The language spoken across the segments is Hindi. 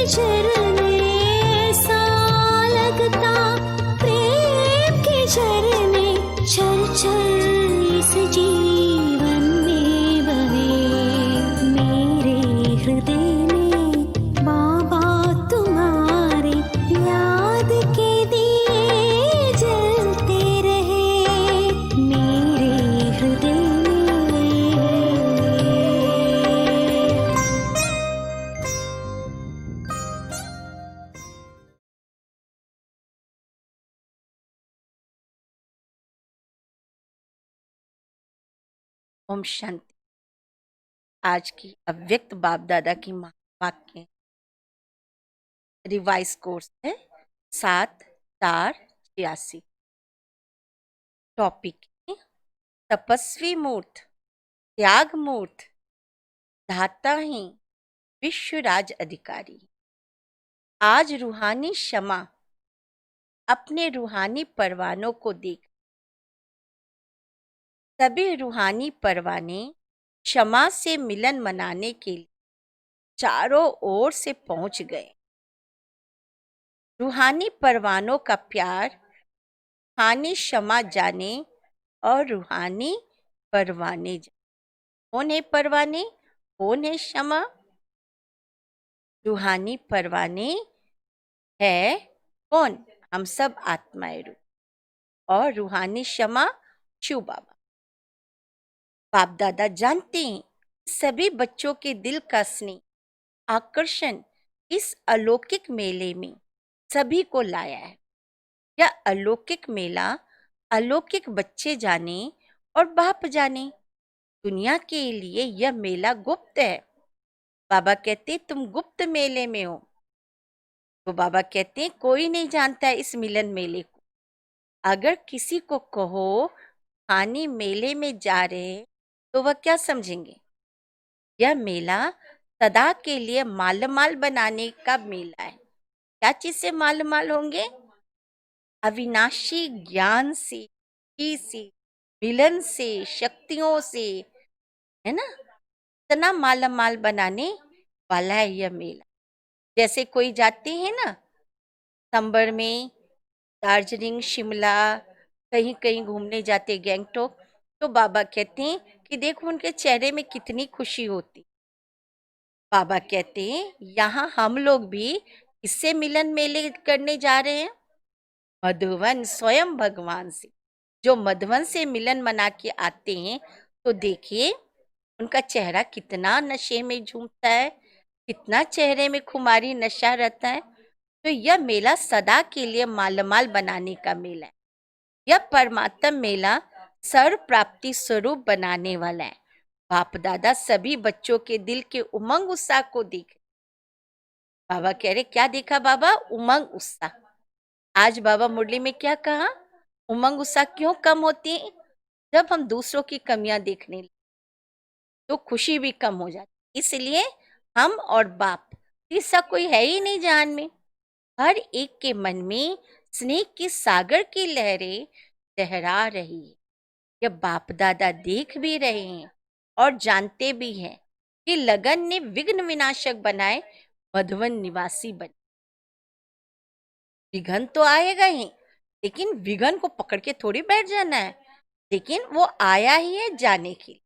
झरने सा लगता, प्रेम के झरने छल छल इस जीवन में बहे। मेरे हृदय में बाबा तुम्हारे याद के दिए जलते रहे। मेरे हृदय में। ओम शांति। आज की अव्यक्त बाप दादा की वाक्य रिवाइज कोर्स है 7/4/86। टॉपिक है तपस्वी मूर्त, त्याग मूर्त, धाता ही विश्व राज अधिकारी। आज रूहानी क्षमा अपने रूहानी परवानों को देख सभी रूहानी परवाने क्षमा से मिलन मनाने के लिए चारों ओर से पहुंच गए। रूहानी परवानों का प्यार रूहानी क्षमा जाने और रूहानी परवाने जाने। कौन है परवाने, कौन है क्षमा? रूहानी परवाने है कौन? हम सब आत्माएं रूप। और रूहानी क्षमा शिव बाबा। बाप दादा जानते हैं सभी बच्चों के दिल का स्नेह आकर्षण इस अलौकिक मेले में सभी को लाया है। यह अलौकिक मेला अलौकिक बच्चे जाने और बाप जाने। दुनिया के लिए यह मेला गुप्त है। बाबा कहते तुम गुप्त मेले में हो। तो बाबा कहते हैं कोई नहीं जानता है इस मिलन मेले को। अगर किसी को कहो हानि मेले में जा रहे हैं तो वह क्या समझेंगे? यह मेला सदा के लिए मालमाल बनाने का मेला है। क्या चीज से मालमाल होंगे? अविनाशी ज्ञान से, मिलन से, शक्तियों से, है ना? इतना मालामाल बनाने वाला है यह मेला। जैसे कोई जाते हैं ना दिसंबर में दार्जिलिंग, शिमला, कहीं कहीं घूमने जाते गैंगटॉक, तो बाबा कहते हैं कि देखो उनके चेहरे में कितनी खुशी होती। बाबा कहते हैं यहाँ हम लोग भी इससे मिलन मेले करने जा रहे हैं। मधुवन स्वयं भगवान से, जो मधुवन से मिलन मना के आते हैं तो देखिए उनका चेहरा कितना नशे में झूमता है, कितना चेहरे में खुमारी नशा रहता है। तो यह मेला सदा के लिए मालामाल बनाने का मेला है। यह परमात्म मेला सर्व प्राप्ति स्वरूप बनाने वाला है। बाप दादा सभी बच्चों के दिल के उमंग उत्साह को देख। बाबा कह रहे क्या देखा बाबा? उमंग उत्साह। आज बाबा मुरली में क्या कहा? उमंग उत्साह क्यों कम होती है? जब हम दूसरों की कमियां देखने लगते तो खुशी भी कम हो जाती। इसलिए हम और बाप तीसरा कोई है ही नहीं जान में। हर एक के मन में स्नेह के सागर की लहरें लहरा रही है। यह बाप दादा देख भी रहे हैं और जानते भी हैं कि लगन ने विघ्न विनाशक बनाए मधुवन निवासी बने। विघन तो आएगा ही, लेकिन विघन को पकड़ के थोड़ी बैठ जाना है। लेकिन वो आया ही है जाने के लिए,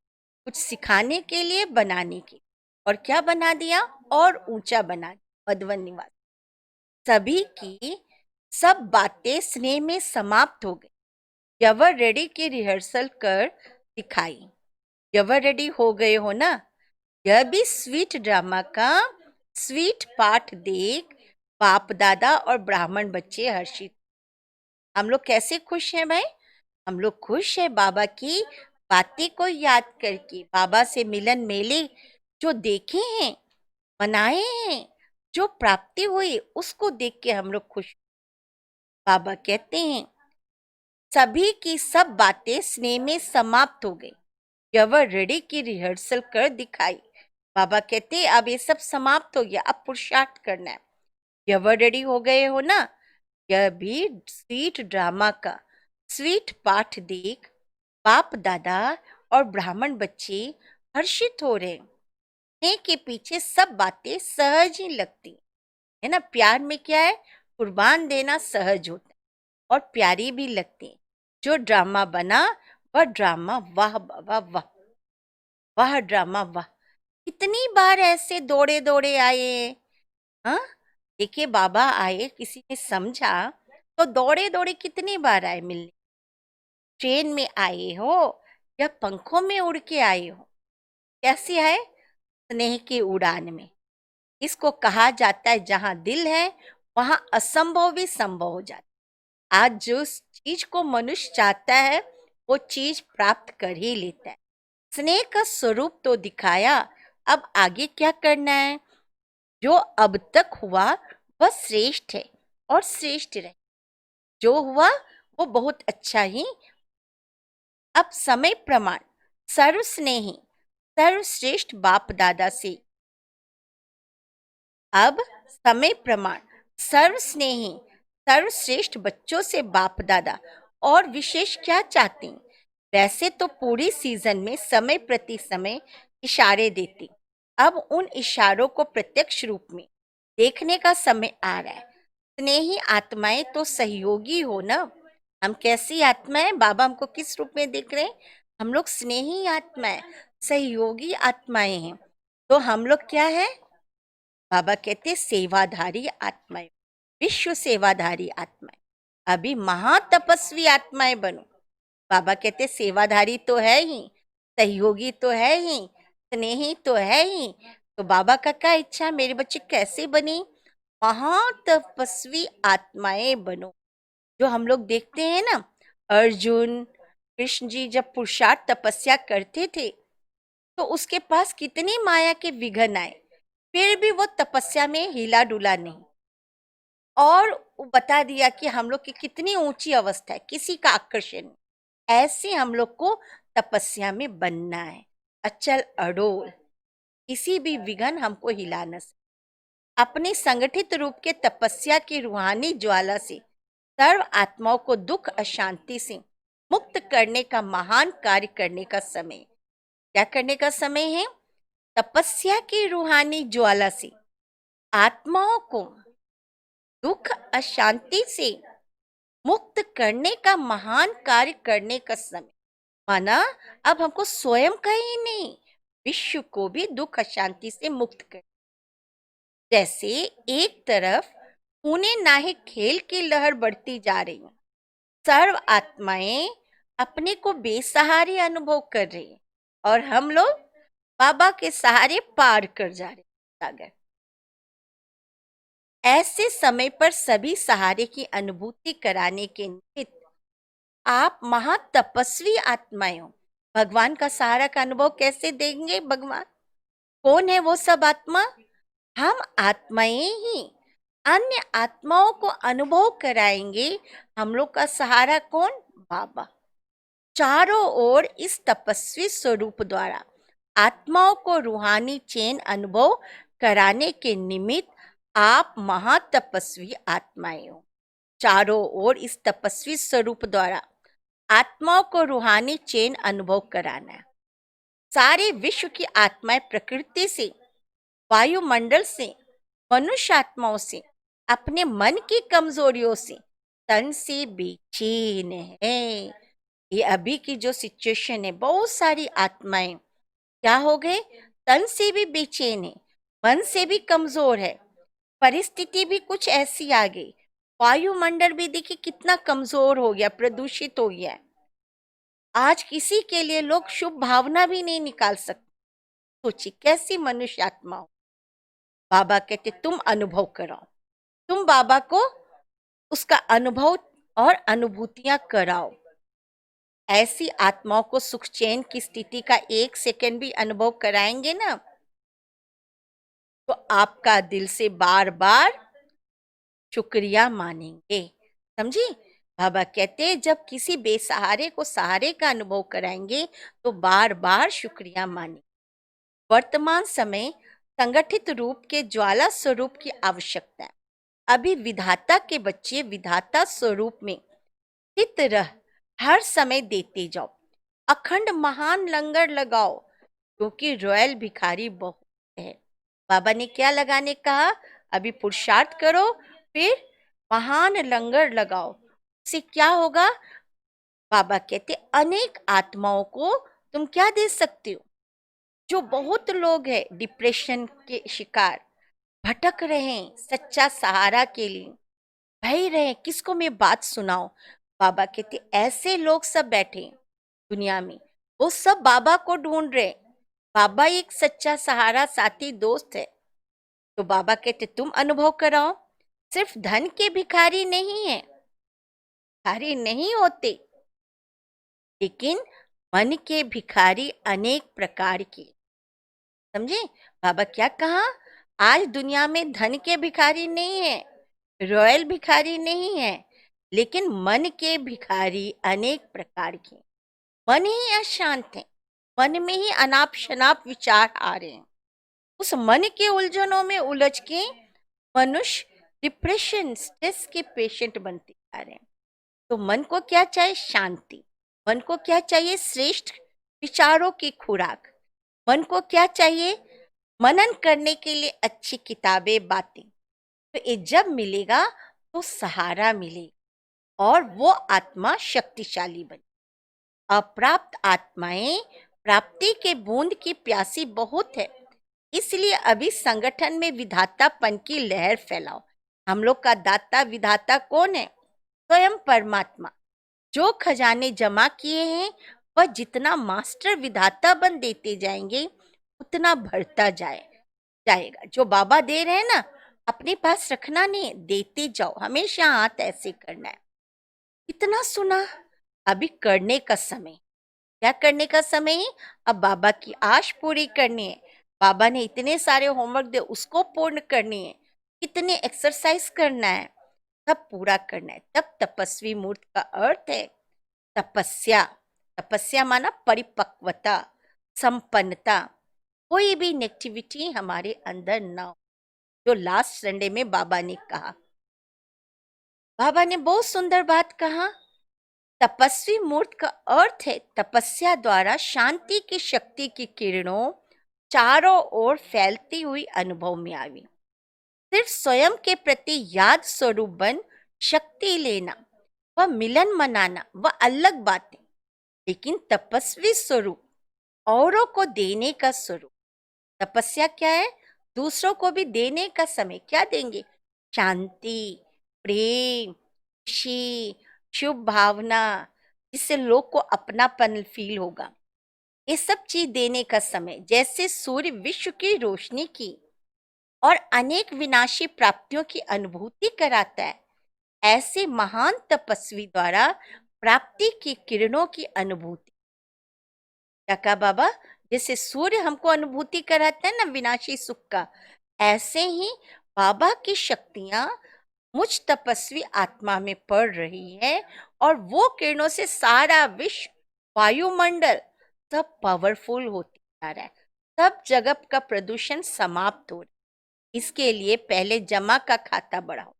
कुछ सिखाने के लिए, बनाने के लिए। और क्या बना दिया? और ऊंचा बना दिया मधुवन निवास। सभी की सब बातें स्नेह में समाप्त हो गई। यवर रेडी की रिहर्सल कर दिखाई। यवर रेडी हो गए हो ना? यह भी स्वीट ड्रामा का स्वीट पाठ देख बाप दादा और ब्राह्मण बच्चे हर्षित। हम लोग कैसे खुश हैं भाई? हम लोग खुश है बाबा की बातें को याद करके, बाबा से मिलन मेले जो देखे हैं, मनाए हैं, जो प्राप्ति हुई उसको देख के हम लोग खुश। बाबा कहते हैं सभी की सब बातें स्नेह में समाप्त हो गई। यवर रेडी की रिहर्सल कर दिखाई। बाबा कहते हैं अब ये सब समाप्त हो गया, अब पुरुषार्थ करना है। यवर रेडी हो गए हो ना? यह भी स्वीट ड्रामा का स्वीट पाठ देख बाप दादा और ब्राह्मण बच्चे हर्षित हो रहे हैं। स्नेह के पीछे सब बातें सहज ही लगती। है ना। प्यार में क्या है, कुर्बान देना सहज होता है और प्यारी भी लगती है। जो ड्रामा बना वह ड्रामा वाह वाह वाह, वह ड्रामा वाह। कितनी बार ऐसे दौड़े दौड़े आए। हाँ, देखिए बाबा आए, किसी ने समझा तो दौड़े दौड़े कितनी बार आए मिलने। ट्रेन में आए हो या पंखों में उड़ के आए हो, कैसे आए, स्नेह की उड़ान में। इसको कहा जाता है जहां दिल है वहां असंभव भी संभव हो जाता है। आज जो चीज को मनुष्य चाहता है वो चीज प्राप्त कर ही लेता है। स्नेह का स्वरूप तो दिखाया, अब आगे क्या करना है। जो अब तक हुआ वह श्रेष्ठ है और श्रेष्ठ रहे। जो हुआ वो बहुत अच्छा ही। अब समय प्रमाण सर्वस्नेही सर्वश्रेष्ठ बाप दादा से, अब समय प्रमाण सर्वस्नेही सर्वश्रेष्ठ बच्चों से बाप दादा और विशेष क्या चाहते हैं। वैसे तो पूरी सीजन में समय प्रति समय इशारे देती, अब उन इशारों को प्रत्यक्ष रूप में देखने का समय आ रहा है। स्नेही आत्माएं तो सहयोगी हो ना। हम कैसी आत्माएं, बाबा हमको किस रूप में देख रहे हैं, हम लोग स्नेही आत्माएं, सहयोगी आत्माएं हैं। तो हम लोग क्या है, बाबा कहते सेवाधारी आत्माएं, विश्व सेवाधारी आत्माएं। अभी महातपस्वी आत्माएं बनो। बाबा कहते सेवाधारी तो है ही, सहयोगी तो है ही, स्नेही तो है ही। तो बाबा का क्या इच्छा, मेरे बच्चे कैसे बने, महातपस्वी आत्माएं बनो। जो हम लोग देखते हैं ना, अर्जुन कृष्ण जी जब पुरुषार्थ तपस्या करते थे तो उसके पास कितनी माया के विघ्न आए, फिर भी वो तपस्या में हिला डुला नहीं। और वो बता दिया कि हम लोग की कितनी ऊंची अवस्था है, किसी का आकर्षण नहीं। ऐसे हम लोग को तपस्या में बनना है, अचल अडोल, किसी भी विघ्न हमको हिला न सके। अपनी संगठित रूप के तपस्या की रूहानी ज्वाला से सर्व आत्माओं को दुख अशांति से मुक्त करने का महान कार्य करने का समय। क्या करने का समय है, तपस्या की रूहानी ज्वाला से आत्माओं को दुख अशांति से मुक्त करने का महान कार्य करने का समय। माना अब हमको स्वयं का ही नहीं, विश्व को भी दुख अशांति से मुक्त कर। जैसे एक तरफ पुणे नाहिक खेल की लहर बढ़ती जा रही है, सर्व आत्माएं अपने को बेसहारे अनुभव कर रही है और हम लोग बाबा के सहारे पार कर जा रहे सागर। ऐसे समय पर सभी सहारे की अनुभूति कराने के निमित्त आप महातपस्वी आत्माएं हो। भगवान का सहारा का अनुभव कैसे देंगे भगवान, कौन है वो सब आत्मा, हम आत्माएं ही अन्य आत्माओं को अनुभव कराएंगे। हम लोग का सहारा कौन, बाबा। चारों ओर इस तपस्वी स्वरूप द्वारा आत्माओं को रूहानी चैन अनुभव कराने के निमित्त आप महातपस्वी आत्माएं हो। चारों ओर इस तपस्वी स्वरूप द्वारा आत्माओं को रूहानी चैन अनुभव कराना है। सारे विश्व की आत्माएं प्रकृति से, वायुमंडल से, मनुष्य आत्माओं से, अपने मन की कमजोरियों से तन से बेचैन है। ये अभी की जो सिचुएशन है, बहुत सारी आत्माएं क्या हो गए, तन से भी बेचैन है, मन से भी कमजोर है, परिस्थिति भी कुछ ऐसी आ गई, वायुमंडल भी देखिए कितना कमजोर हो गया, प्रदूषित हो गया। आज किसी के लिए लोग शुभ भावना भी नहीं निकाल सकते। सोचिए कैसी मनुष्य आत्मा हो। बाबा कहते तुम अनुभव कराओ, तुम बाबा को उसका अनुभव और अनुभूतियां कराओ। ऐसी आत्माओं को सुख चैन की स्थिति का एक सेकंड भी अनुभव कराएंगे ना, तो आपका दिल से बार बार शुक्रिया मानेंगे। समझी, बाबा कहते जब किसी बेसहारे को सहारे का अनुभव कराएंगे तो बार बार शुक्रिया मानेंगे। वर्तमान समय संगठित रूप के ज्वाला स्वरूप की आवश्यकता है। अभी विधाता के बच्चे विधाता स्वरूप में स्थित रह हर समय देते जाओ, अखंड महान लंगर लगाओ, क्योंकि रॉयल भिखारी बहुत है। बाबा ने क्या लगाने कहा, अभी पुरुषार्थ करो, फिर महान लंगर लगाओ। उससे क्या होगा? बाबा कहते अनेक आत्माओं को तुम क्या दे सकते हो। जो बहुत लोग हैं डिप्रेशन के शिकार, भटक रहे हैं सच्चा सहारा के लिए, भय रहे हैं किसको मैं बात सुनाऊं। बाबा कहते ऐसे लोग सब बैठे हैं दुनिया में, वो सब बाबा को ढूंढ रहे हैं। बाबा एक सच्चा सहारा साथी दोस्त है। तो बाबा कहते तुम अनुभव कराओ। सिर्फ धन के भिखारी नहीं है, भिखारी नहीं होते, लेकिन मन के भिखारी अनेक प्रकार के। समझे बाबा क्या कहा? आज दुनिया में धन के भिखारी नहीं है, रॉयल भिखारी नहीं है, लेकिन मन के भिखारी अनेक प्रकार के। मन ही अशांत है, मन में ही अनाप शनाप विचार आ रहे हैं। उस मन के उलझनों में उलझ के मनुष्य डिप्रेशन स्ट्रेस के पेशेंट बनते जा रहे हैं। तो मन को क्या चाहिए? शांति। मन को क्या चाहिए? श्रेष्ठ विचारों की खुराक। मन को क्या चाहिए? मनन करने के लिए अच्छी किताबें, बातें। तो ये जब मिलेगा तो सहारा मिलेगा और वो आत्मा शक्तिशाली बने। अप्राप्त आत्माएं प्राप्ति के बूंद की प्यासी बहुत है, इसलिए अभी संगठन में विधातापन की लहर फैलाओ। हम लोग का दाता विधाता कौन है? स्वयं परमात्मा। जो खजाने जमा किए हैं वह जितना मास्टर विधाता बन देते जाएंगे उतना भरता जाएगा। जो बाबा दे रहे हैं ना, अपने पास रखना नहीं, देते जाओ, हमेशा हाथ ऐसे करना है। इतना सुना, अभी करने का समय। क्या करने का समय है? अब बाबा की आश पूरी करनी है। बाबा ने इतने सारे होमवर्क दे, उसको पूर्ण करनी है। कितने एक्सरसाइज करना है, सब पूरा करना है। तब तपस्वी मूर्त का अर्थ है तपस्या। तपस्या माना परिपक्वता, संपन्नता। कोई भी नेगेटिविटी हमारे अंदर ना हो। जो लास्ट संडे में बाबा ने कहा, बाबा ने बहुत सुंदर बात कहा। तपस्वी मूर्त का अर्थ है तपस्या द्वारा शांति की शक्ति की किरणों चारों ओर फैलती हुई अनुभव में आई। सिर्फ स्वयं के प्रति याद स्वरूप बन शक्ति लेना, वह मिलन मनाना, वह अलग बात है। लेकिन तपस्वी स्वरूप औरों को देने का स्वरूप। तपस्या क्या है? दूसरों को भी देने का समय। क्या देंगे? शांति, प्रेम, खुशी, शुभ भावना, जिससे लोग को अपनापन फील होगा। ये सब चीज देने का समय। जैसे सूर्य विश्व की रोशनी की और अनेक विनाशी प्राप्तियों की अनुभूति कराता है, ऐसे महान तपस्वी द्वारा प्राप्ति की किरणों की अनुभूति। क्या कहा बाबा? जैसे सूर्य हमको अनुभूति कराता है ना विनाशी सुख का, ऐसे ही बाबा की शक्तियां मुझ तपस्वी आत्मा में पड़ रही है और वो किरणों से सारा विश्व, वायुमंडल सब पावरफुल होती जा रहा है। सब जगह का प्रदूषण समाप्त हो रहा है। इसके लिए पहले जमा का खाता बढ़ाओ।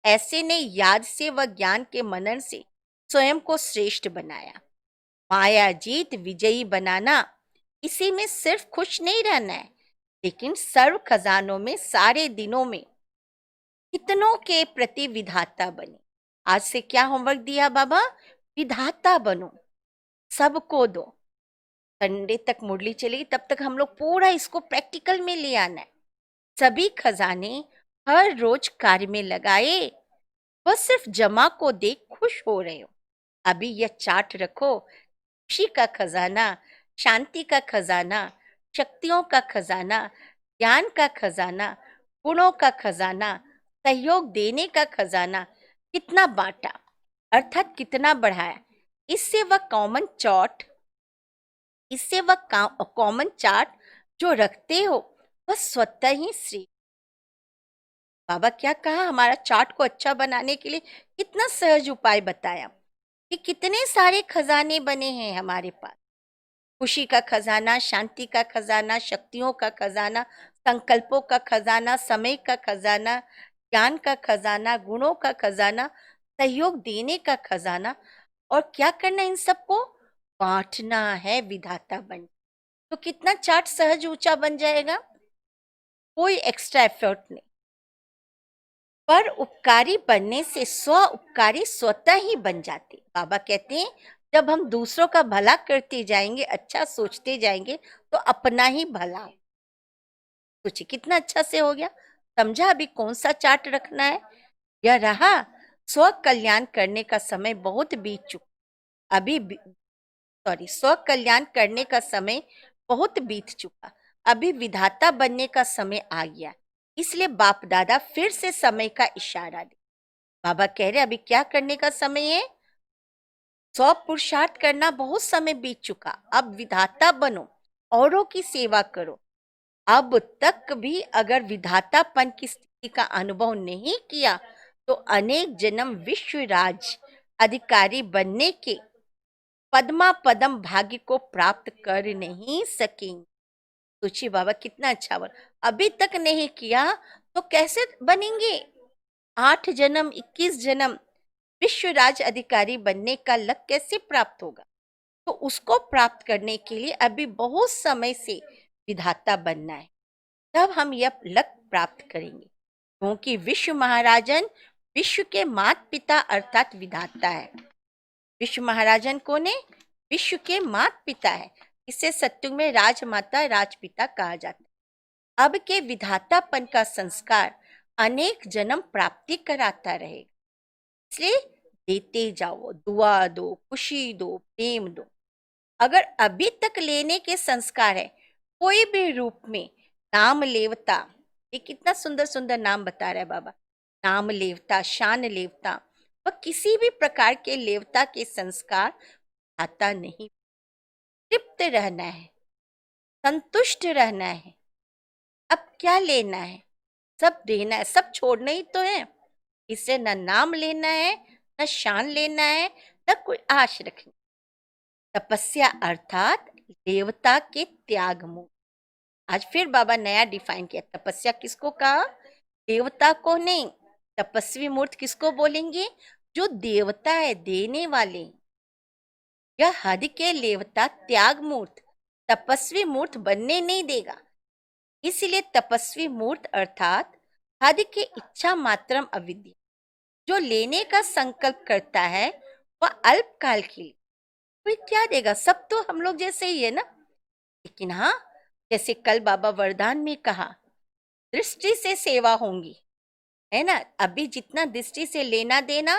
ऐसे ने याद से व ज्ञान के मनन से स्वयं को श्रेष्ठ बनाया। माया जीत विजयी बनाना, इसी में सिर्फ खुश नहीं रहना है, लेकिन सर्व खजानों में सारे दिनों में कितनों के प्रति विधाता बने। आज से क्या होमवर्क दिया बाबा? विधाता बनो, सबको दो। संडे तक मुरली चलेगी, तब तक हम लोग पूरा इसको प्रैक्टिकल में ले आना है। सभी खजाने हर रोज कार्य में लगाए, बस सिर्फ जमा को देख खुश हो रहे हो। अभी यह चार्ट रखो। खुशी का खजाना, शांति का खजाना, शक्तियों का खजाना, ज्ञान का खजाना, गुणों का खजाना, सहयोग देने का खजाना। कितना बांटा, अर्थात कितना बढ़ाया। इससे वह कॉमन चार्ट जो रखते हो वह स्वतः ही श्री। बाबा क्या कहा? हमारा चार्ट को अच्छा बनाने के लिए कितना सहज उपाय बताया कि कितने सारे खजाने बने हैं हमारे पास। खुशी का खजाना, शांति का खजाना, शक्तियों का खजाना, संकल्पों का खजाना, समय का खजाना, ज्ञान का खजाना, गुणों का खजाना, सहयोग देने का खजाना। और क्या करना? इन सबको बांटना है विधाता बन। तो कितना चार्ट सहज ऊंचा बन जाएगा, कोई एक्स्ट्रा एफर्ट नहीं। पर उपकारी बनने से स्व उपकारी स्वतः ही बन जाते। बाबा कहते हैं जब हम दूसरों का भला करते जाएंगे, अच्छा सोचते जाएंगे, तो अपना ही भला। सोचिए कितना अच्छा से हो गया। समझा अभी कौन सा चार्ट रखना है? यह रहा। स्व कल्याण करने का समय बहुत बीत चुका। स्व कल्याण करने का समय बहुत बीत चुका। अभी विधाता बनने का समय आ गया। इसलिए बाप दादा फिर से समय का इशारा दे। बाबा कह रहे अभी क्या करने का समय है? स्व पुरुषार्थ करना बहुत समय बीत चुका। अब विधाता बनो, औरों की सेवा करो। अब तक भी अगर विधातापन की स्थिति का अनुभव नहीं किया तो अनेक जन्म विश्व राज अधिकारी बनने के पद्मा पदम भाग्य को प्राप्त कर नहीं सकेंगे। सोचिए बाबा कितना अच्छा बोल। अभी तक नहीं किया तो कैसे बनेंगे? 8 जन्म 21 जन्म विश्व राज अधिकारी बनने का लक कैसे प्राप्त होगा? तो उसको प्राप्त करने के लिए अभी बहुत समय से विधाता बनना है, तब हम यह लक प्राप्त करेंगे। क्योंकि विश्व महाराजन विश्व के माता पिता अर्थात विधाता है। विश्व महाराजन कौन है? विश्व के माता पिता है। इसे सत्युग में राजमाता राजपिता कहा जाता है। अब के विधातापन का संस्कार अनेक जन्म प्राप्ति कराता रहेगा। इसलिए देते जाओ, दुआ दो, खुशी दो, प्रेम दो। अगर अभी तक लेने के संस्कार है कोई भी रूप में, नाम लेवता, ये कितना सुंदर सुंदर नाम बता रहा है बाबा। नाम लेवता, शान लेवता व किसी भी प्रकार के लेवता के संस्कार आता नहीं। तृप्त रहना है, संतुष्ट रहना है। अब क्या लेना है? सब देना है, सब छोड़ना ही तो है। इससे न नाम लेना है, न शान लेना है, न कोई आश रखनी। तपस्या अर्थात देवता के त्याग मुक्त। आज फिर बाबा नया डिफाइन किया। तपस्या किसको कहा? देवता को नहीं। तपस्वी मूर्त किसको बोलेंगे? जो देवता है, देने वाले। यह हद के लेवता त्याग मूर्त तपस्वी मूर्त बनने नहीं देगा। इसलिए तपस्वी मूर्त अर्थात हद के इच्छा मात्रम अविद्या, जो लेने का संकल्प करता है वह अल्पकाल के लिए। कोई क्या देगा? सब तो हम लोग जैसे ही है ना। लेकिन हाँ, जैसे कल बाबा वरदान में कहा, दृष्टि से सेवा होंगी, है ना। अभी जितना दृष्टि से लेना देना,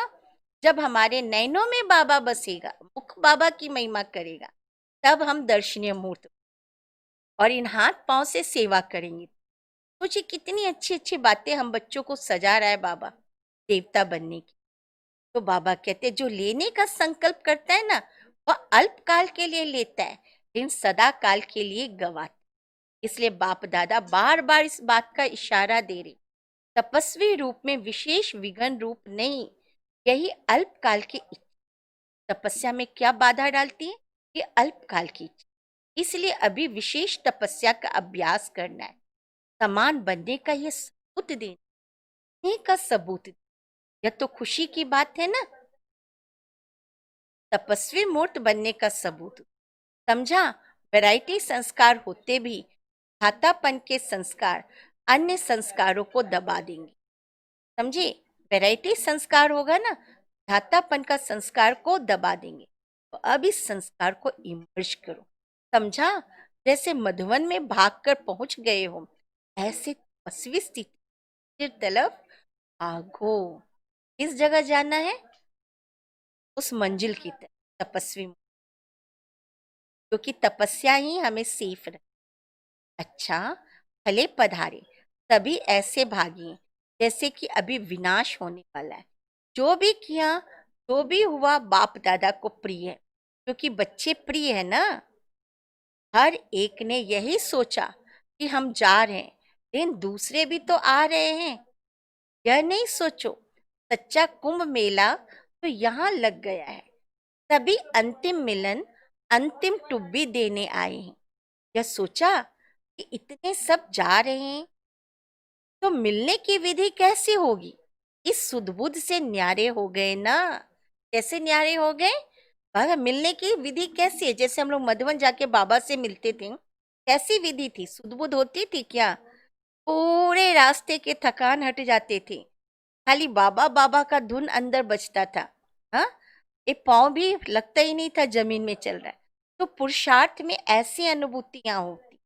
जब हमारे नैनों में बाबा बसेगा, मुख बाबा की महिमा करेगा, तब हम दर्शनीय मूर्त और इन हाथ पांव से सेवा करेंगे। सोचिए कितनी अच्छी अच्छी बातें हम बच्चों को सजा रहा है बाबा देवता बनने की। तो बाबा कहते हैं जो लेने का संकल्प करता है ना, वह अल्पकाल के लिए लेता है, लेकिन सदा काल के लिए गवाता। इसलिए बाप दादा बार बार इस बात का इशारा दे रहे, तपस्वी रूप में विशेष विघ्न रूप नहीं, यही अल्पकाल की इच्छा। तपस्या में क्या बाधा डालती है? ये अल्पकाल की इच्छा। इसलिए अभी विशेष तपस्या का अभ्यास करना है। समान बनने का ये सबूत देने का सबूत। यह तो खुशी की बात है ना। तपस्वी मूर्त बनने का सबूत। समझा? वैरायटी संस्कार होते भी धातापन के संस्कार अन्य संस्कारों को दबा देंगे। समझे? वैरायटी संस्कार होगा ना, धातापन का संस्कार को दबा देंगे। तो अब इस संस्कार को इमर्ज करो। समझा? जैसे मधुवन में भागकर पहुंच गए हो, ऐसे तपस्वी स्थिति तरफ भागो। किस जगह जाना है? उस मंजिल की तरफ, तपस्वी, क्योंकि तपस्या ही हमें सेफ रखे। अच्छा, भले पधारे, तभी ऐसे भागिए जैसे कि अभी विनाश होने वाला है। जो भी किया, जो भी हुआ, बाप दादा को प्रिय है, क्योंकि बच्चे प्रिय है ना। हर एक ने यही सोचा कि हम जा रहे हैं, लेकिन दूसरे भी तो आ रहे हैं। यह नहीं सोचो सच्चा कुंभ मेला तो यहाँ लग गया है, तभी अंतिम मिलन, अंतिम टुब्बी देने आए हैं। यह सोचा कि इतने सब जा रहे हैं तो मिलने की विधि कैसी होगी? इस सुध-बुध से न्यारे हो गए ना। कैसे न्यारे हो गए? बाबा मिलने की विधि कैसी है? जैसे हम लोग मधुवन जाके बाबा से मिलते थे, कैसी विधि थी? सुध-बुध होती थी क्या? पूरे रास्ते के थकान हट जाते थे, खाली बाबा बाबा का धुन अंदर बजता था। हाँ, ये पाँव भी लगता ही नहीं था जमीन में चल रहा है। तो पुरुषार्थ में ऐसी अनुभूतियां होती,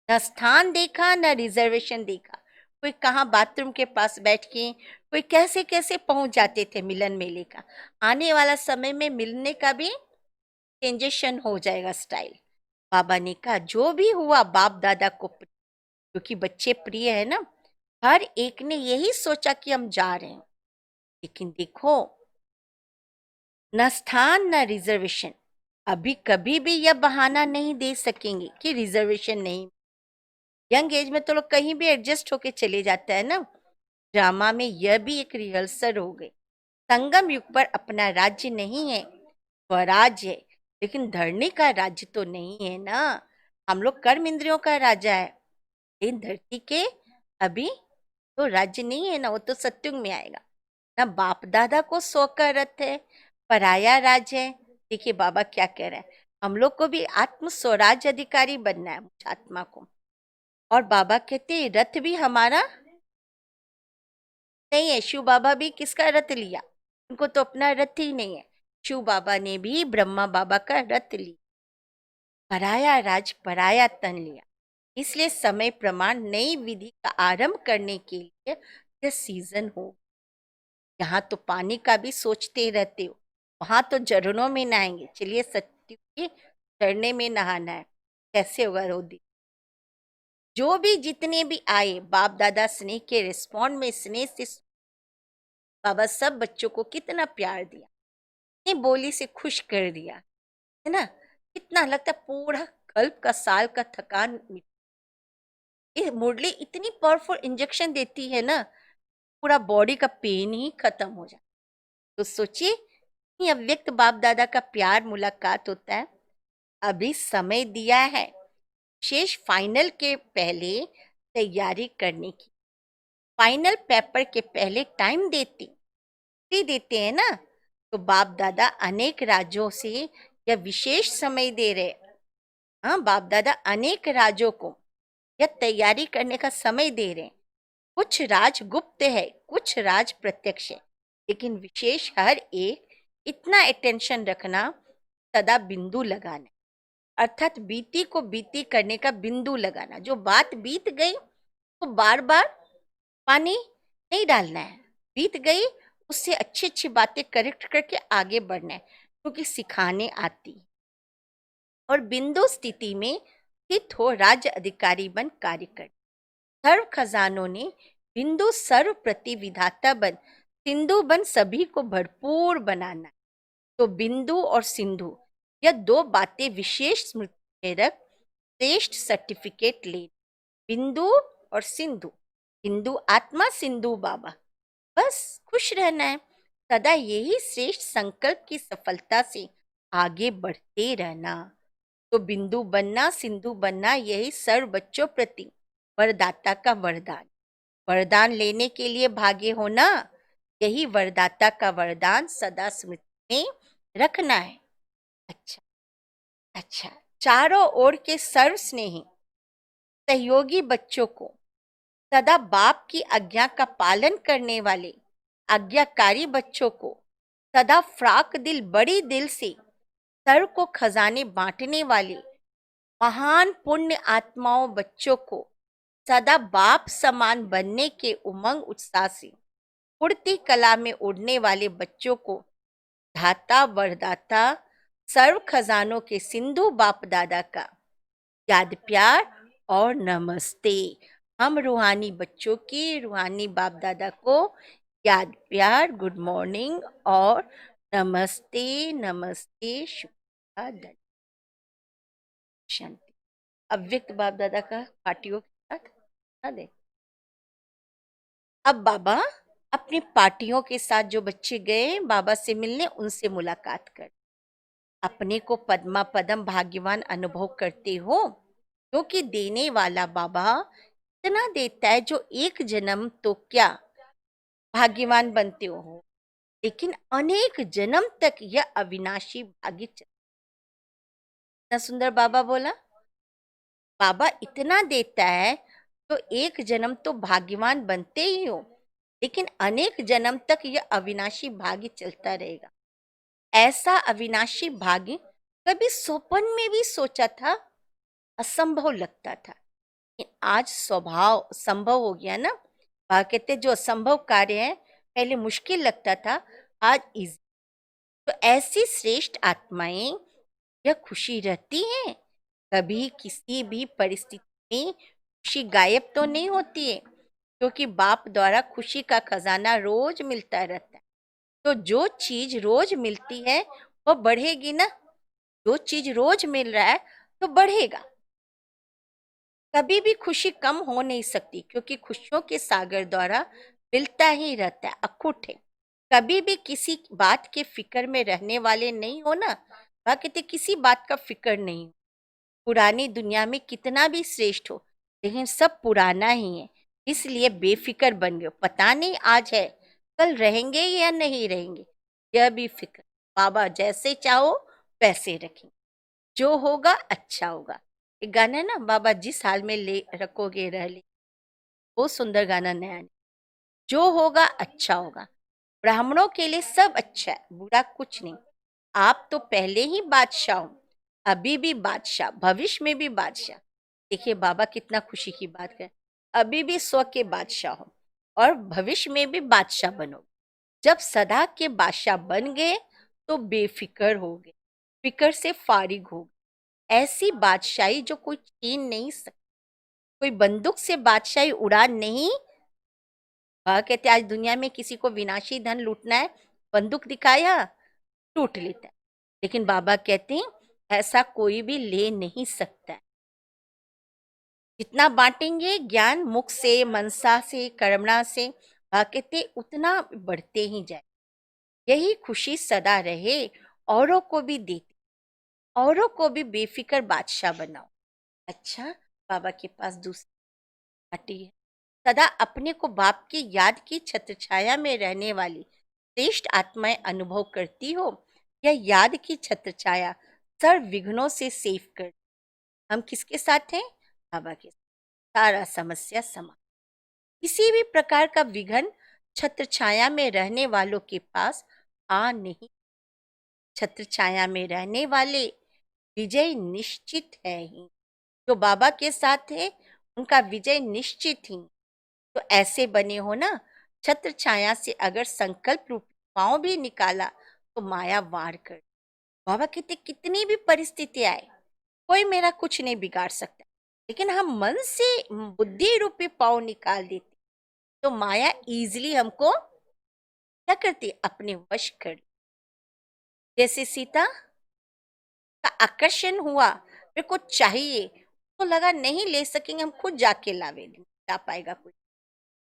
न स्थान देखा न रिजर्वेशन देखा। कोई कहाँ बाथरूम के पास बैठ के, कोई कैसे कैसे पहुंच जाते थे मिलन मेले का। आने वाला समय में मिलने का भी चेंजेशन हो जाएगा स्टाइल। बाबा ने कहा जो भी हुआ बाप दादा को क्योंकि बच्चे प्रिय है ना, हर एक ने यही सोचा कि हम जा रहे हैं। लेकिन देखो, न स्थान न रिजर्वेशन। अभी कभी भी यह बहाना नहीं दे सकेंगे कि रिजर्वेशन नहीं। यंग एज में तो लोग कहीं भी एडजस्ट होके चले जाता है ना। ड्रामा में यह भी एक रिहर्सल हो गई। संगम युग पर अपना राज्य नहीं है, स्वराज है। लेकिन धरनी का राज्य तो नहीं है ना। हम लोग कर्म इंद्रियों का राजा है। लेकिन धरती के अभी तो राज्य नहीं है ना, वो तो सत्युग में आएगा ना। बाप दादा को 100 का रथ है, पराया राज है। देखिए बाबा क्या कह रहा है, हम लोग को भी आत्म स्वराज अधिकारी बनना है, मुझ आत्मा को। और बाबा कहते हैं रथ भी हमारा नहीं है। शिव बाबा भी किसका रथ लिया? उनको तो अपना रथ ही नहीं है। शिव बाबा ने भी ब्रह्मा बाबा का रथ लिया, पराया राज पराया तन लिया। इसलिए समय प्रमाण नई विधि का आरंभ करने के लिए यह सीजन हो। यहाँ तो पानी का भी सोचते रहते हो, वहां तो झरनों में नहाएंगे। चलिए सत्य के झरने में नहाना है, कैसे होगा रोदी। जो भी जितने भी आए, बाप दादा स्नेह के रिस्पॉन्ड में स्नेह से बाबा सब बच्चों को कितना प्यार दिया, इतनी बोली से खुश कर दिया, है ना। कितना लगता पूरा कल्प का साल का थकान ये मुरली इतनी पावरफुल इंजेक्शन देती है ना, पूरा बॉडी का पेन ही खत्म हो जाए। तो सोचिए ये अव्यक्त बाप दादा का प्यार मुलाकात होता है। अभी समय दिया है शेष फाइनल के पहले तैयारी करने की। फाइनल पेपर के पहले टाइम देते हैं ना। तो बाप दादा अनेक राज्यों से यह विशेष समय दे रहे। हाँ, बाप दादा अनेक राज्यों को यह तैयारी करने का समय दे रहे हैं। कुछ राज गुप्त है, कुछ राज प्रत्यक्ष है, लेकिन विशेष हर एक इतना अटेंशन रखना, सदा बिंदु लगाना, अर्थात बीती को बीती करने का बिंदु लगाना। जो बात बीत गई तो बार बार पानी नहीं डालना है। बीत गई, उससे अच्छी अच्छी बातें करेक्ट करके आगे बढ़ना है, क्योंकि सिखाने आती। और बिंदु स्थिति में स्थित हो राज्य अधिकारी बन कार्य कर। सर्व खजानों ने बिंदु सर्व प्रति विधाता बन, सिंधु बन सभी को भरपूर बनाना। तो बिंदु और सिंधु यह दो बातें विशेष स्मृति में रख श्रेष्ठ सर्टिफिकेट ले। बिंदु और सिंधु, हिंदू आत्मा सिंधु बाबा। बस खुश रहना है, सदा यही श्रेष्ठ संकल्प की सफलता से आगे बढ़ते रहना। तो बिंदु बनना, सिंधु बनना, यही सर्व बच्चों प्रति वरदाता का वरदान। वरदान लेने के लिए भागे होना, यही वरदाता का वरदान सदा स्मृति में रखना है। अच्छा अच्छा, चारों ओर के सर्व स्नेही सहयोगी बच्चों को, सदा बाप की आज्ञा का पालन करने वाले आज्ञाकारी बच्चों को, सदा फ्राक दिल बड़ी दिल से सर्व को खजाने बांटने वाले महान पुण्य आत्माओं बच्चों को, सदा बाप समान बनने के उमंग उत्साह से उड़ती कला में उड़ने वाले बच्चों को, धाता वरदाता सर्व खजानों के सिंधु बाप दादा का याद प्यार और नमस्ते। हम रूहानी बच्चों की रूहानी बाप दादा को याद प्यार, गुड मॉर्निंग और नमस्ते नमस्ते, शुक्ला दंड शांति। अव्यक्त बाप दादा का पार्टियों के साथ ना दे। अब बाबा अपनी पार्टियों के साथ जो बच्चे गए बाबा से मिलने, उनसे मुलाकात कर अपने को पद्मा पदम भाग्यवान अनुभव करते हो, क्योंकि देने वाला बाबा इतना देता है जो एक जन्म तो क्या भाग्यवान बनते हो, लेकिन अनेक जन्म तक यह अविनाशी भाग्य इतना सुंदर बाबा बोला। बाबा इतना देता है तो एक जन्म तो भाग्यवान बनते ही हो, लेकिन अनेक जन्म तक यह अविनाशी भाग्य चलता रहेगा। ऐसा अविनाशी भाग्य कभी स्वप्न में भी सोचा था असंभव लगता था, लेकिन आज स्वभाव संभव हो गया ना। कहते जो असंभव कार्य है पहले मुश्किल लगता था, आज इजी। तो ऐसी श्रेष्ठ आत्माएं यह खुशी रहती हैं। कभी किसी भी परिस्थिति में खुशी गायब तो नहीं होती है, क्योंकि बाप द्वारा खुशी का खजाना रोज मिलता रहता है। तो जो चीज रोज मिलती है वो बढ़ेगी ना। जो चीज रोज मिल रहा है तो बढ़ेगा। कभी भी खुशी कम हो नहीं सकती, क्योंकि खुशियों के सागर द्वारा मिलता ही रहता है, अखुट है। कभी भी किसी बात के फिक्र में रहने वाले नहीं हो ना। वह कहते किसी बात का फिक्र नहीं। पुरानी दुनिया में कितना भी श्रेष्ठ हो, लेकिन सब पुराना ही है, इसलिए बेफिक्र बन गए। पता नहीं आज है कल रहेंगे या नहीं रहेंगे, यह भी फिक्र। बाबा जैसे चाहो वैसे रखें, जो होगा अच्छा होगा। एक गाना है ना, बाबा जिस हाल में ले रखोगे रह ले। बहुत सुंदर गाना नया है। जो होगा अच्छा होगा। ब्राह्मणों के लिए सब अच्छा है, बुरा कुछ नहीं। आप तो पहले ही बादशाह हो, अभी भी बादशाह, भविष्य में भी बादशाह। देखिए बाबा कितना खुशी की बात है। अभी भी स्व के बादशाह हो और भविष्य में भी बादशाह बनो। जब सदा के बादशाह बन गए तो बेफिक्र हो गए, फिक्र से फारिग हो गए। ऐसी बादशाही जो कोई छीन नहीं सकता। कोई बंदूक से बादशाही उड़ा नहीं। कहते आज दुनिया में किसी को विनाशी धन लूटना है, बंदूक दिखाया लूट लेता है। लेकिन बाबा कहते हैं ऐसा कोई भी ले नहीं सकता है। जितना बांटेंगे ज्ञान मुख से, मनसा से, कर्मणा से, कहते उतना बढ़ते ही जाए। यही खुशी सदा रहे, औरों को भी देती, औरों को भी बेफिक्र बादशाह बनाओ। अच्छा, बाबा के पास दूसरी पार्टी है। सदा अपने को बाप की याद की छत्र छाया में रहने वाली श्रेष्ठ आत्माएं अनुभव करती हो। यह याद की छत्र छाया सर्व विघ्नों से सेफ कर। हम किसके साथ हैं? बाबा के साथ। सारा समस्या समाप्त। किसी भी प्रकार का विघ्न छत्र छाया में रहने वालों के पास आ नहीं। छत्र छाया में रहने वाले विजय निश्चित है ही। जो बाबा के साथ है उनका विजय निश्चित ही। तो ऐसे बने हो ना, छत्र छाया से अगर संकल्प रूप पांव भी निकाला तो माया वार कर। बाबा कहते कितनी भी परिस्थिति आए कोई मेरा कुछ नहीं बिगाड़ सकता, लेकिन हम मन से बुद्धि रूपी पांव निकाल देते तो माया इजीली हमको क्या करती, अपने वश कर। जैसे सीता का आकर्षण हुआ, मेरे को चाहिए, तो लगा नहीं ले सकेंगे, हम खुद जाके लावे, ला पाएगा कोई।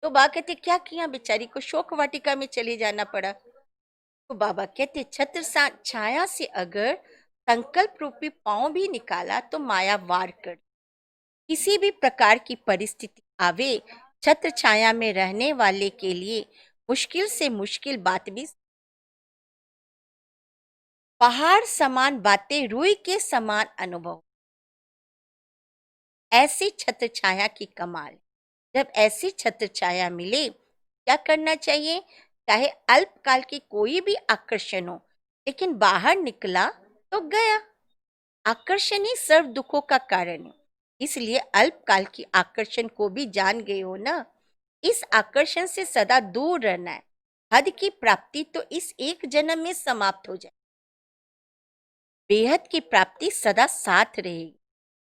तो बाबा कहते क्या किया, बेचारी को शोक वाटिका में चले जाना पड़ा। तो बाबा कहते छत्र छाया से अगर संकल्प रूपी पांव भी निकाला तो माया वार कर। किसी भी प्रकार की परिस्थिति आवे, छत्र छाया में रहने वाले के लिए मुश्किल से मुश्किल बात भी पहाड़ समान बातें रुई के समान अनुभव। ऐसी छत्र छाया की कमाल। जब ऐसी छत्र छाया मिले क्या करना चाहिए? चाहे अल्पकाल की कोई भी आकर्षण हो, लेकिन बाहर निकला तो गया। आकर्षण ही सर्व दुखों का कारण है। इसलिए अल्पकाल की आकर्षण को भी जान गए हो ना। इस आकर्षण से सदा दूर रहना है। हद की प्राप्ति तो इस एक जन्म में समाप्त हो जाए। बेहद की प्राप्ति सदा साथ रहेगी।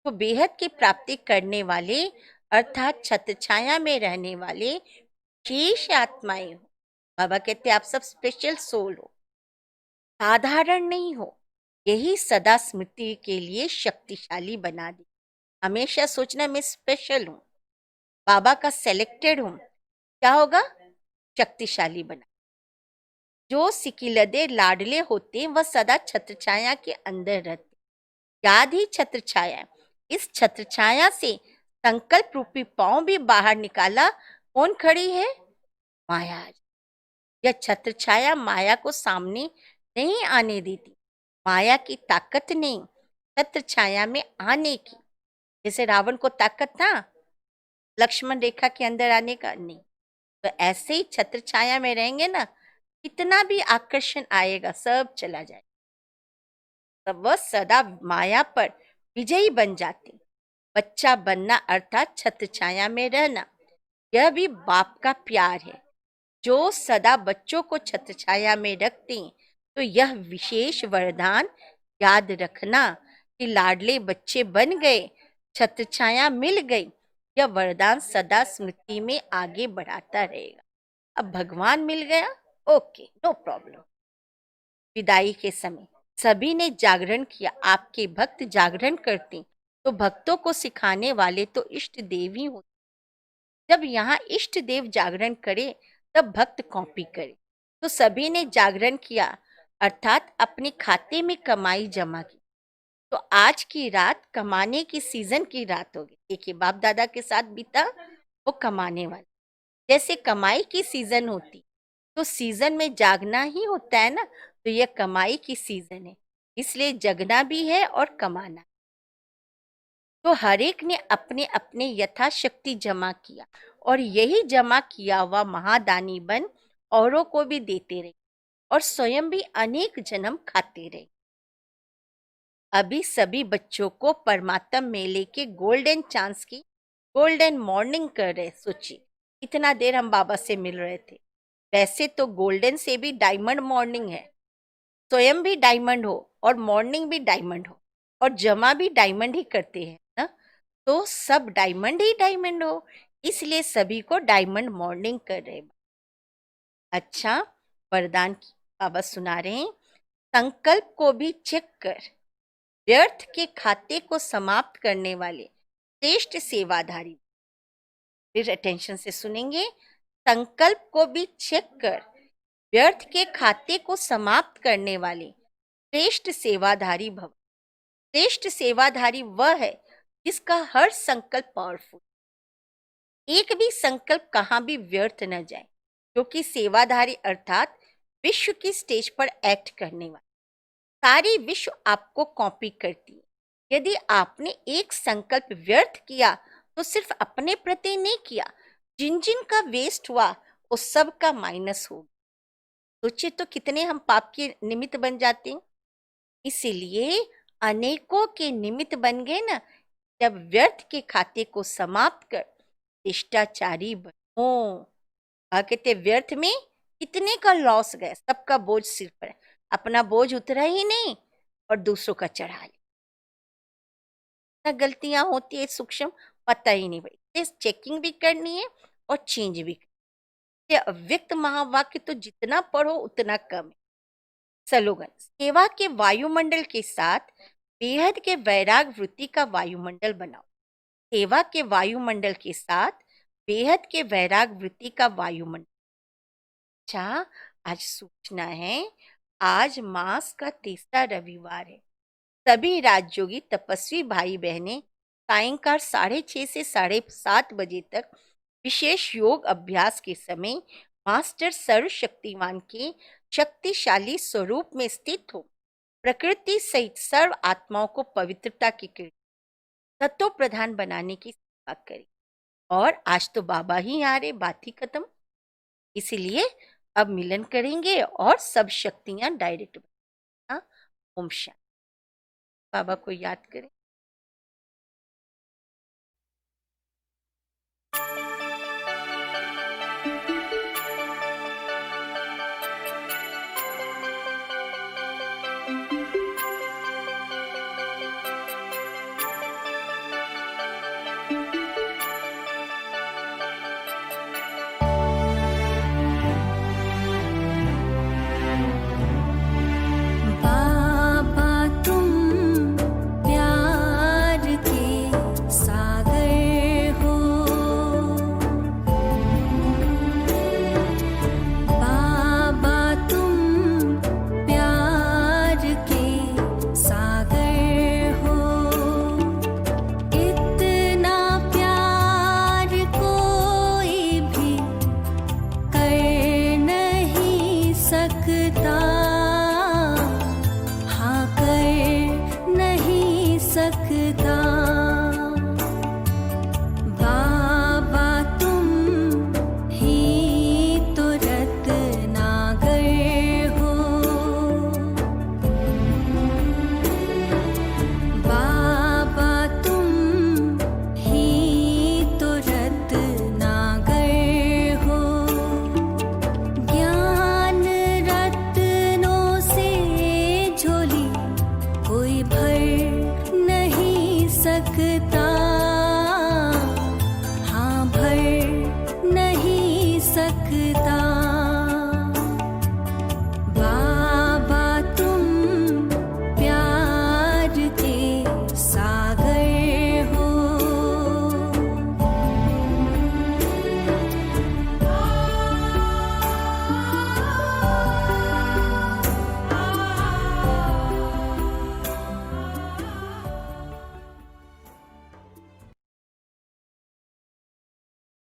तो बेहद की प्राप्ति करने वाले अर्थात छत्र छाया में रहने वाले शेष आत्माएं हो। बाबा कहते आप सब स्पेशल सोल हो, साधारण नहीं हो। यही सदा स्मृति के लिए शक्तिशाली बना दी। हमेशा सोचना मैं स्पेशल हूं, बाबा का सेलेक्टेड हूं। क्या होगा? शक्तिशाली बना। जो सिकिलदे लाडले होते वह सदा छत्र छाया के अंदर रहते। याद ही छत्र छाया है। इस छत्र छाया से संकल्प रूपी पांव भी बाहर निकाला, कौन खड़ी है? माया। यह छत्र छाया माया को सामने नहीं आने देती। माया की ताकत नहीं, छत्र छाया में आने की। जैसे रावण को ताकत था लक्ष्मण रेखा के अंदर आने का, नहीं। तो ऐसे ही छत्र छाया में रहेंगे ना, कितना भी आकर्षण आएगा सब चला जाएगा, तब वह सदा माया पर विजयी बन जाती। बच्चा बनना अर्थात छत्र छाया में रहना, यह भी बाप का प्यार है जो सदा बच्चों को छत्र छाया में रखती। तो यह विशेष वरदान याद रखना कि लाडले बच्चे बन गए, छत्र छाया मिल गई, यह वरदान सदा स्मृति में आगे बढ़ाता रहेगा। अब भगवान मिल गया, ओके, नो प्रॉब्लम। विदाई के समय सभी ने जागरण किया, आपके भक्त जागरण करते तो भक्तों को सिखाने वाले तो इष्ट देव ही होते। जब यहाँ इष्ट देव जागरण करे तब भक्त कॉपी करे। तो सभी ने जागरण किया अर्थात अपने खाते में कमाई जमा की। तो आज की रात कमाने की सीजन की रात होगी। देखिए बाप दादा के साथ बीता वो कमाने वाले, जैसे कमाई की सीजन होती तो सीजन में जागना ही होता है ना, तो यह कमाई की सीजन है, इसलिए जगना भी है और कमाना। तो हर एक ने अपने अपने यथाशक्ति जमा किया और यही जमा किया हुआ महादानी बन औरों को भी देते रहे और स्वयं भी अनेक जन्म खाते रहे। अभी सभी बच्चों को परमात्मा मेले के गोल्डन चांस की गोल्डन मॉर्निंग कर रहे। सोचिए इतना देर हम बाबा से मिल रहे थे। वैसे तो गोल्डन से भी डायमंड मॉर्निंग है, स्वयं भी डायमंड हो और मॉर्निंग भी डायमंड हो और जमा भी डायमंड ही करते हैं ना, तो सब डायमंड ही डायमंड हो, इसलिए सभी को डायमंड मॉर्निंग कर रहे। अच्छा, वरदान की बाबा सुना रहे हैं, संकल्प को भी चेक कर, व्यर्थ के खाते को समाप्त करने वाले श्रेष्ठ सेवाधारी। फिर अटेंशन से सुनेंगे, संकल्प को भी चेक कर, व्यर्थ के खाते को समाप्त करने वाले श्रेष्ठ सेवाधारी भव। श्रेष्ठ सेवाधारी वह है जिसका हर संकल्प पावरफुल, एक भी संकल्प कहाँ भी व्यर्थ न जाए, क्योंकि सेवाधारी अर्थात विश्व की स्टेज पर एक्ट करने वाला। सारी विश्व आपको कॉपी करती है। यदि आपने एक संकल्प व्यर्थ किया तो सिर्फ अपने प्रति नहीं किया, जिन जिन का वेस्ट हुआ वो सब का माइनस होगा। सोचिए तो कितने हम पाप के निमित्त बन जाते हैं। इसीलिए अनेकों के निमित्त बन गए ना। जब व्यर्थ के खाते को समाप्त कर शिष्टाचारी बनो। कहते व्यर्थ में कितने का लॉस गया, सबका बोझ सिर पर है, अपना बोझ उतरा ही नहीं और दूसरों का चढ़ा लिया। गलतियां होती है सूक्ष्म, पता ही नहीं पड़ी। चेकिंग भी करनी है और चेंज भी करनी है। अव्यक्त महावाक्य तो जितना पढ़ो उतना कम है। स्लोगन, सेवा के वायुमंडल के साथ बेहद के वैराग वृत्ति का वायुमंडल बनाओ। सेवा के वायुमंडल के साथ बेहद के वैराग वृत्ति का वायुमंडल। अच्छा, आज सूचना है, आज मास का तीसरा रविवार है। सभी राजयोगी तपस्वी भाई बहनें सायंकाल 6:30 से 7:30 बजे तक विशेष योग अभ्यास के समय मास्टर सर्वशक्तिमान के शक्तिशाली स्वरूप में स्थित हो प्रकृति सहित सर्व आत्माओं को पवित्रता की कृपा तत्व प्रधान बनाने की सेवा करें। और आज तो बाबा ही आ रहे, बात ही खत्म। इसीलिए अब मिलन करेंगे और सब शक्तियां डायरेक्ट। ओम शांति। बाबा को याद करें। बाबा तुम प्यार के सागर हो। बाबा तुम प्यार के सागर हो। इतना प्यार कोई भी कर नहीं सकता।